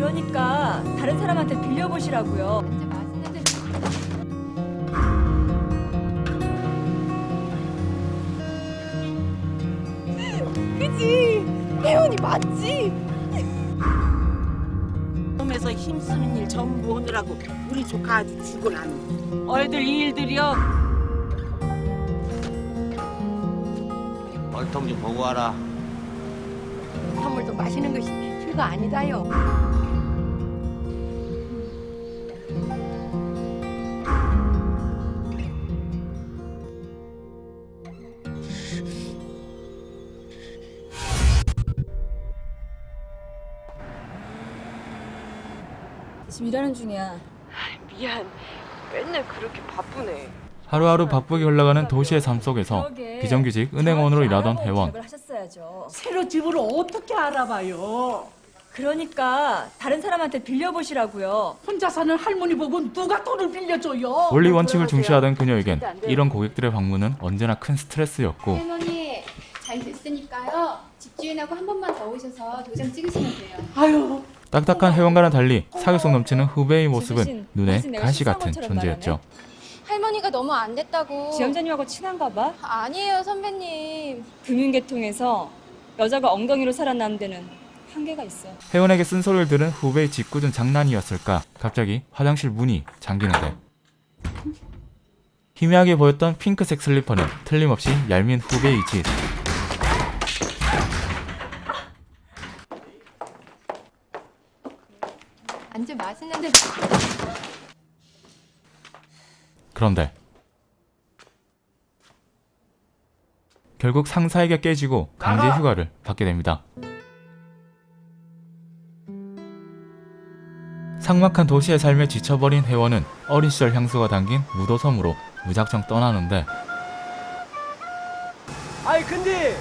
그러니까 다른 사람한테 빌려보시라고요. 이제 맛있는데. 그지? 혜원이 맞지? 몸에서 힘쓰는 일 전부 오느라고 우리 조카 아주 죽어나는 얼들 이 일들이여. 얼통 좀 보고 와라. 선물도 마시는 것이 별거 아니다요. 지금 일하는 중이야. 미안. 맨날 그렇게 바쁘네. 하루하루 바쁘게 흘러가는 도시의 삶 속에서 그러게. 비정규직 은행원으로 일하던 혜원. 기억을 하셨어야죠. 새로 집을 어떻게 알아봐요? 그러니까 다른 사람한테 빌려보시라고요. 혼자 사는 할머니 보고 누가 돈을 빌려줘요? 원리 원칙을 중시하던 그녀에겐 이런 고객들의 방문은 언제나 큰 스트레스였고, 할머니 잘 됐으니까요. 집주인하고 한 번만 더 오셔서 도장 찍으시면 돼요. 아유, 딱딱한 혜원과는 달리 사교성 넘치는 후배의 모습은 지그신, 눈에 무슨 내가 가시 같은 실수한 것처럼 존재였죠. 할머니가 너무 안 됐다고. 지영자님하고 친한가 봐. 아니에요 선배님. 금융계통에서 여자가 엉덩이로 살아남는 데는 한계가 있어. 혜원에게 쓴소리를 들은 후배의 짓궂은 장난이었을까 갑자기 화장실 문이 잠기는데, 희미하게 보였던 핑크색 슬리퍼는 틀림없이 얄민 후배의 짓. 안주 맛있는데. 그런데 결국 상사에게 깨지고 강제 휴가를 받게 됩니다. 삭막한 도시의 삶에 지쳐버린 혜원은 어린 시절 향수가 담긴 무도섬으로 무작정 떠나는데, 아이 근데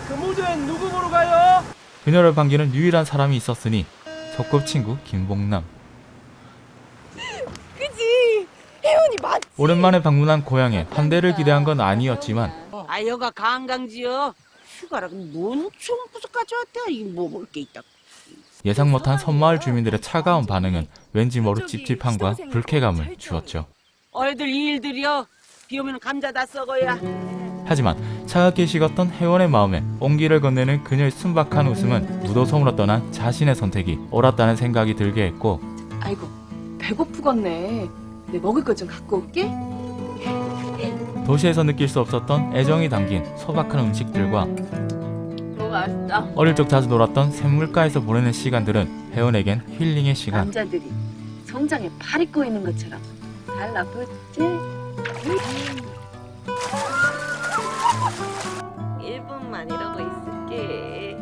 그 무도엔 누구 보러 가요? 그녀를 반기는 유일한 사람이 있었으니 소꿉친구 김봉남. 그지? 혜원이 맞지? 오랜만에 방문한 고향에 환대를 기대한 건 아니었지만 아 여가 관광지요. 휴가라고 뭔 총부서까지 왔대. 이게 뭐 볼 게 있다고. 예상 못한 섬마을 주민들의 차가운 반응은 왠지 모를 찝찝함과 불쾌감을 주었죠. 얼들 이 일들이여. 비 오면 감자 다 썩어야. 하지만 차갑게 식었던 혜원의 마음에 온기를 건네는 그녀의 순박한 웃음은 무도섬으로 떠난 자신의 선택이 옳았다는 생각이 들게 했고, 아이고, 배고프겠네. 내 먹을 것 좀 갖고 올게. 도시에서 느낄 수 없었던 애정이 담긴 소박한 음식들과 너무 맛있다. 어릴 적 자주 놀았던 샘물가에서 보내는 시간들은 혜원에겐 힐링의 시간. 남자들이 성장에 팔이 꼬이는 것처럼 달라붙지? 1분만 이러고 있을게.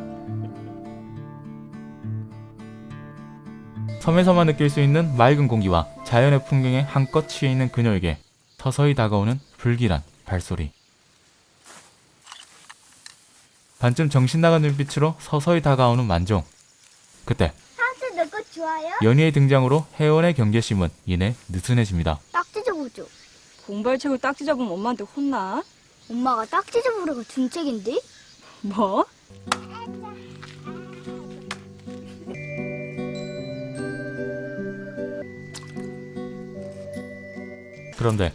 섬에서만 느낄 수 있는 맑은 공기와 자연의 풍경에 한껏 취해 있는 그녀에게 서서히 다가오는 불길한 발소리. 반쯤 정신 나간 눈빛으로 서서히 다가오는 만종. 그때 사실 내 거 좋아요? 연희의 등장으로 혜원의 경계심은 이내 느슨해집니다. 딱지 접어줘. 공부할 책을 딱지 잡으면 엄마한테 혼나? 엄마가 딱지 접으라고 준 책인데? 뭐? 그런데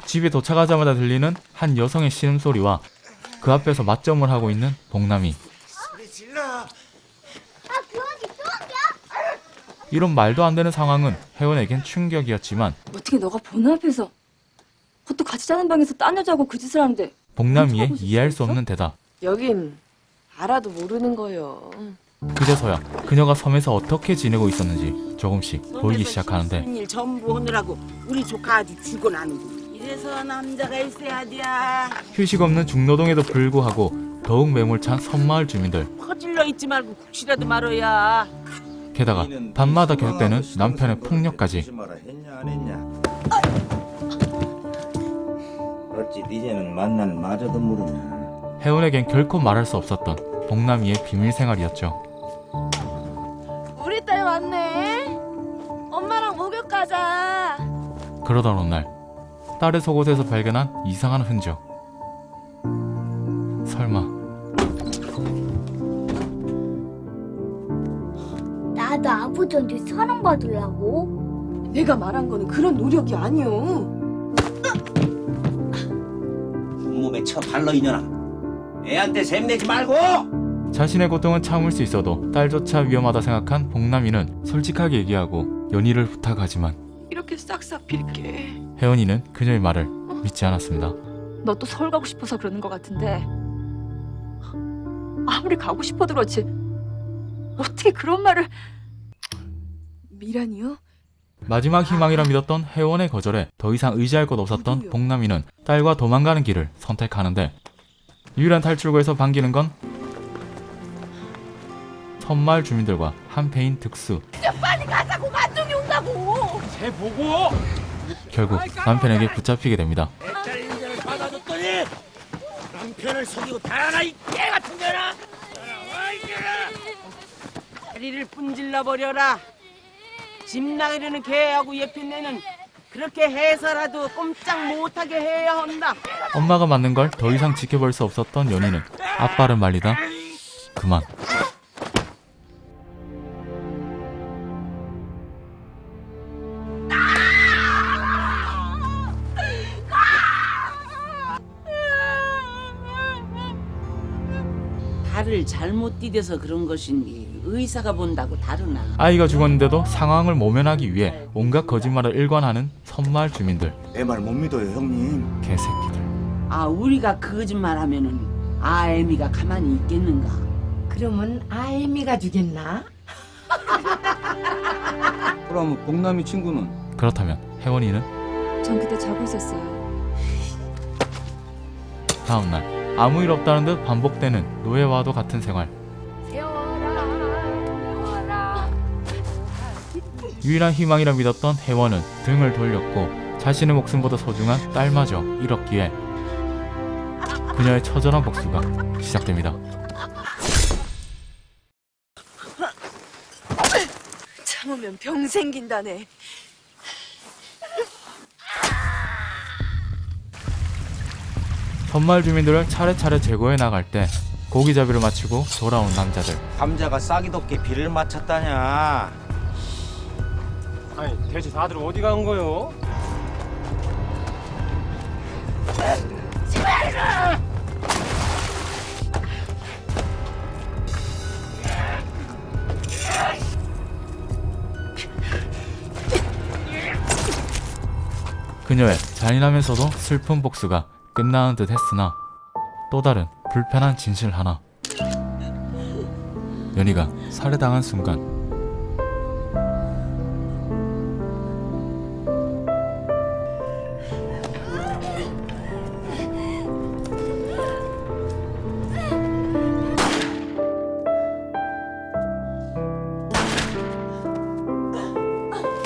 집에 도착하자마자 들리는 한 여성의 신음소리와 그 앞에서 맞점을 하고 있는 봉남이. 아, 그거지 또 한겨? 이런 말도 안 되는 상황은 혜원에겐 충격이었지만 어떻게 너가 보는 앞에서 그것도 같이 자는 방에서 딴 여자하고 그 짓을 하는데 봉남이의 이해할 수 없는 대답. 여긴 알아도 모르는 거요. 그제서야 그녀가 섬에서 어떻게 지내고 있었는지 조금씩 보이기 시작하는데, 힘쓰는 일 전부 오느라고 우리 조카 아주 죽어나는. 이래서 남자가 있어야 돼. 휴식 없는 중노동에도 불구하고 더욱 매몰찬 섬마을 주민들. 퍼질러 있지 말고 국시라도 말어야. 게다가 밤마다 계속되는 남편의 폭력까지. 어찌 이제는 만난 마저도 모르냐. 혜원에겐 결코 말할 수 없었던 봉남이의 비밀 생활이었죠. 우리 딸 왔네. 엄마랑 목욕 가자. 그러던 어느 날 딸의 속옷에서 발견한 이상한 흔적. 설마 나 나도 아버지한테 사랑받으려고. 내가 말한 거는 그런 노력이 아니오. 몸에 쳐 발로 이년아. 애한테 샘내지 말고. 자신의 고통은 참을 수 있어도 딸조차 위험하다 생각한 복남이는 솔직하게 얘기하고 연희를 부탁하지만 이렇게 싹싹 빌게. 혜원이는 그녀의 말을 믿지 않았습니다. 너 또 서울 가고 싶어서 그러는 것 같은데 아무리 가고 싶어도 그렇지 어떻게 그런 말을. 미란이요? 마지막 희망이라 믿었던 혜원의 거절에 더 이상 의지할 곳 없었던 복남이는 딸과 도망가는 길을 선택하는데 유일한 탈출구에서 반기는 건 섬마을 주민들과 한패인 득수. 빨리 가자고 만종이 온다고. 쟤 보고 결국 남편에게 붙잡히게 됩니다. 딸 인연을 받아줬더니 남편을 속이고 달아나 이 개 같은 년아. 다리를 분질러 버려라. 집 나가려는 개하고 예편내는 그렇게 해서라도 꼼짝 못하게 해야 한다. 엄마가 맞는 걸 더 이상 지켜볼 수 없었던 연희는 아빠를 말리다 그만. 발을 잘못 디뎌서 그런 것이니 의사가 본다고 다르나. 아이가 죽었는데도 상황을 모면하기 위해 온갖 거짓말을 일관하는 섬마을 주민들. 내 말 못 믿어요 형님. 개새끼들. 아, 우리가 그 거짓말하면은 아애미가 가만히 있겠는가? 그러면 아이미가 주겠나? 그럼 복남이 친구는? 그렇다면 혜원이는 전 그때 자고 있었어요. 다음날 아무 일 없다는 듯 반복되는 노예와도 같은 생활. 유일한 희망이라 믿었던 혜원은 등을 돌렸고 자신의 목숨보다 소중한 딸마저 잃었기에 그녀의 처절한 복수가 시작됩니다. 참으면 병 생긴다네. 섬마을 주민들을 차례차례 제거해 나갈 때 고기잡이를 마치고 돌아온 남자들. 감자가 싹이 돋게 비를 맞췄다냐. 아니 대체 다들 어디 간 거요? 그녀의 잔인하면서도 슬픈 복수가 끝나는 듯 했으나 또 다른 불편한 진실 하나. 연희가 살해당한 순간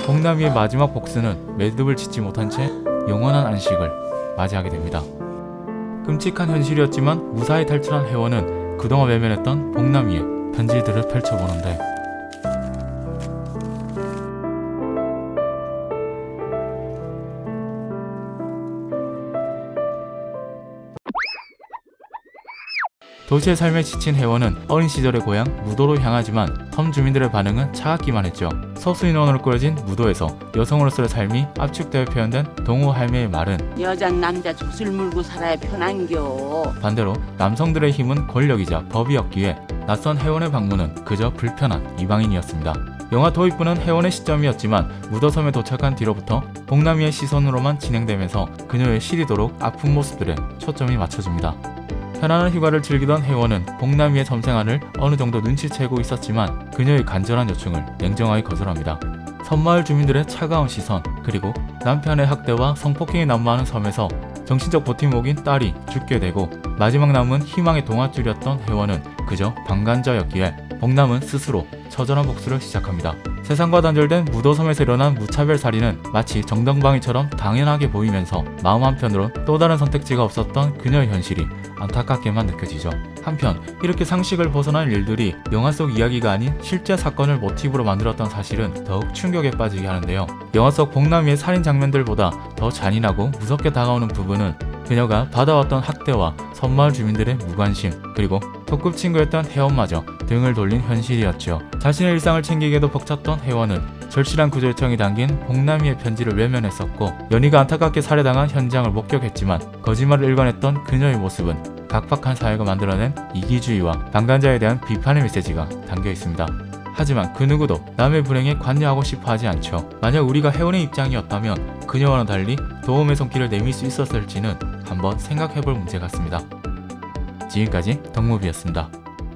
복남이의 마지막 복수는 매듭을 짓지 못한 채 영원한 안식을 맞이하게 됩니다. 끔찍한 현실이었지만 무사히 탈출한 혜원은 그동안 외면했던 복남이의 편지들을 펼쳐보는데 도시의 삶에 지친 혜원은 어린 시절의 고향 무도로 향하지만 섬 주민들의 반응은 차갑기만 했죠. 서수인원으로 꾸려진 무도에서 여성으로서의 삶이 압축되어 표현된 동호 할매의 말은 여잔 남자 젖을 물고 살아야 편한겨. 반대로 남성들의 힘은 권력이자 법이었기에 낯선 혜원의 방문은 그저 불편한 이방인이었습니다. 영화 도입부는 혜원의 시점이었지만 무도섬에 도착한 뒤로부터 복남이의 시선으로만 진행되면서 그녀의 시리도록 아픈 모습들에 초점이 맞춰집니다. 편안한 휴가를 즐기던 혜원은 복남이의 섬생활을 어느 정도 눈치채고 있었지만 그녀의 간절한 요청을 냉정하게 거절합니다. 섬마을 주민들의 차가운 시선, 그리고 남편의 학대와 성폭행이 난무하는 섬에서 정신적 버팀목인 딸이 죽게 되고 마지막 남은 희망의 동아줄이었던 혜원은 그저 방관자였기에 복남은 스스로 처절한 복수를 시작합니다. 세상과 단절된 무도섬에서 일어난 무차별 살인은 마치 정당방위처럼 당연하게 보이면서 마음 한편으론 또 다른 선택지가 없었던 그녀의 현실이 안타깝게만 느껴지죠. 한편 이렇게 상식을 벗어난 일들이 영화 속 이야기가 아닌 실제 사건을 모티브로 만들었던 사실은 더욱 충격에 빠지게 하는데요. 영화 속 복남이의 살인 장면들보다 더 잔인하고 무섭게 다가오는 부분은 그녀가 받아왔던 학대와 섬마을 주민들의 무관심, 그리고 소꿉친구였던 혜원마저 등을 돌린 현실이었죠. 자신의 일상을 챙기기에도 벅찼던 혜원은 절실한 구조 요청이 담긴 복남이의 편지를 외면했었고, 연희가 안타깝게 살해당한 현장을 목격했지만 거짓말을 일관했던 그녀의 모습은 각박한 사회가 만들어낸 이기주의와 방관자에 대한 비판의 메시지가 담겨 있습니다. 하지만 그 누구도 남의 불행에 관여하고 싶어 하지 않죠. 만약 우리가 혜원의 입장이었다면 그녀와는 달리 도움의 손길을 내밀 수 있었을지는 한번 생각해볼 문제 같습니다. 지금까지 덕무비였습니다.